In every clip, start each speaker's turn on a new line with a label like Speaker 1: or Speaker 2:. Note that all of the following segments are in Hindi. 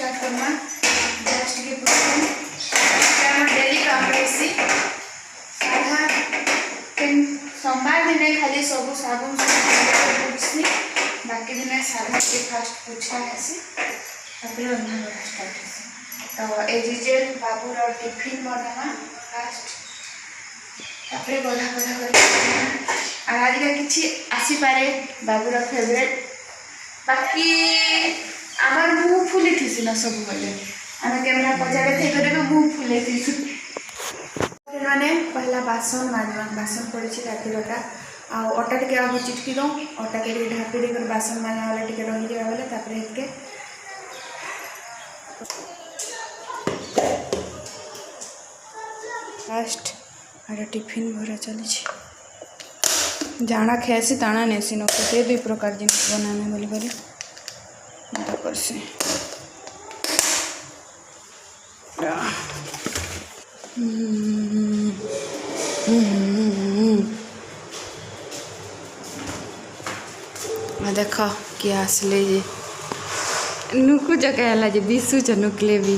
Speaker 1: स्टार्ट करना जस्ट के डेली काम रही साधा सोमवार दिन खाली सब साबुन बाकी दिन साधा के फास्ट पोछा है रंधा बड़ा स्टार्ट है तो एजिजेल बाबूर टिफिन बनाना फास्ट तापर गधा गधा कर आज किसी आसीपे बाबूर फेवरेट बाकी आमर मुँह फुली थी ना सब बेले आम कैमेरा पचारे थे मुँह फुले थी मैंने पहला बासन माजमा बासन पड़ी रातिरटा आटा टे आगे चिटकी दो अटा के ढापी देकर बासन माजा वाला टे रही जाए बोले तापर फास्ट आटा टिफिन भरा चली जाना खेसी ताना नेसी न से दुई प्रकार जिन बनाने बोली बोली करसे देख किए आसले जे नुकु जगह जे दिशुच नुकले भी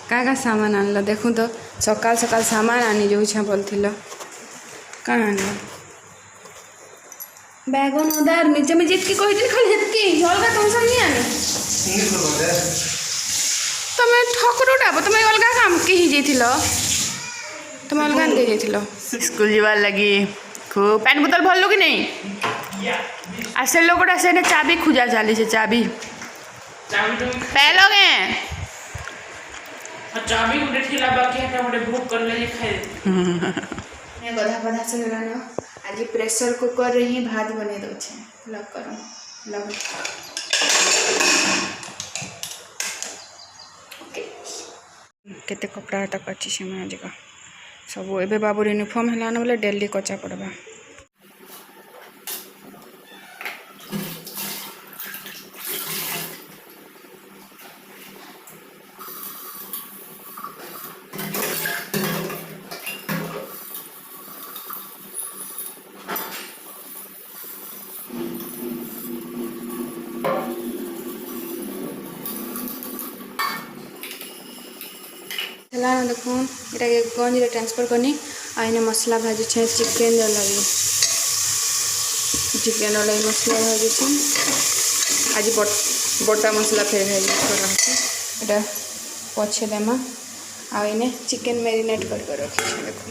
Speaker 1: क्या सामान आनल देखूँ तो सकाल सकाल सामान आनी जाऊँ बोल कण आन बैगन उदार निजे में जितकी कही खाली जितकी अलग तुम सब नहीं आनी तुम ठकुरटा तुम अलग काम कही जाइल तुम अलग कही जाइल स्कूल जीवार लगी खूब पानी बोतल भरल कि नहीं आ से लोगटा से चाबी खुजा चली से चाबी पहलोगे
Speaker 2: चाबी गोटे ठेला बाकी है गोटे बुक कर ले
Speaker 1: खाए गधा गधा से आज प्रेशर कुकर रे ही भात बने दौचे लग करो लग केते कपड़ा तक अच्छी से आज का सब ए बाबूर यूनिफॉर्म है बोले डेली कचा पड़वा देखो ये गंज ट्रांसफर करनी आईने मसला भाजी चिकेन लगे चिकेन लगे मसला भाजी आज बटा मसला फिर भाजी पछे देमा आईने चिकेन मैरिनेट कर रखी देखो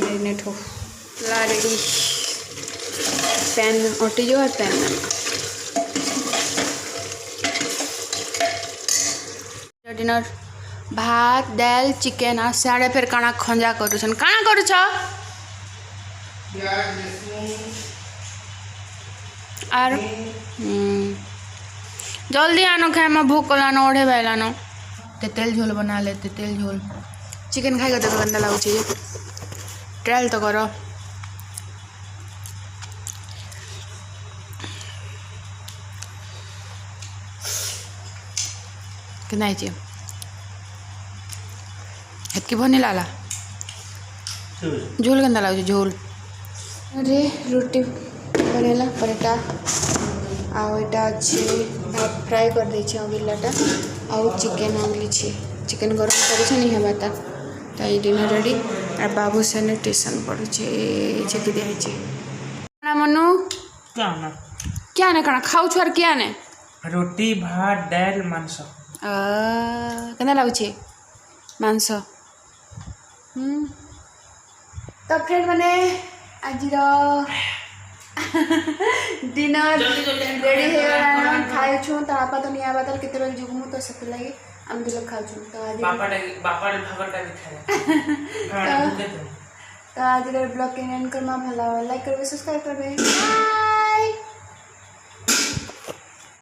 Speaker 1: मैरिनेट हो रेडी पैन अटी जो और पैन डिनर भात दाल चिकेन आ साड़े फिर काना खंजा करुछन काना करुछ आर जल्दी आनो खाए में भूख लानो ओढ़े बैलानो तेल झोल बना ले तेल झोल चिकेन खाई तो गंदा लगुच ट्रायल तो करो कि हेतकी भनी लाला झोल गंदा लगे झोल अरे रोटी बनेला परेटा आटा अच्छे भात फ्राए कर दे गिलाटा आउ चिकेन आनली चिकेन गरम कर हेबाता तो ये डिनर रेडी और बाबू से ट्यूशन पढ़े चेक दिखाई मनु क्या ने कण खाऊ छुआर क्या ने
Speaker 2: रोटी भात दाल मांस
Speaker 1: केना लगुचे मांस तो फ्रेंड मैंने आज डिनर रेडी हो खाई छू तो आपा तो नहीं आवा तो केते बेल जुगमु तो सत लगे हम दिल खाऊ छू तो आज
Speaker 2: बापा भागरटा भी खाए
Speaker 1: तो आज ब्लॉग के एंड करमा भला लाइक करबे सब्सक्राइब करबे।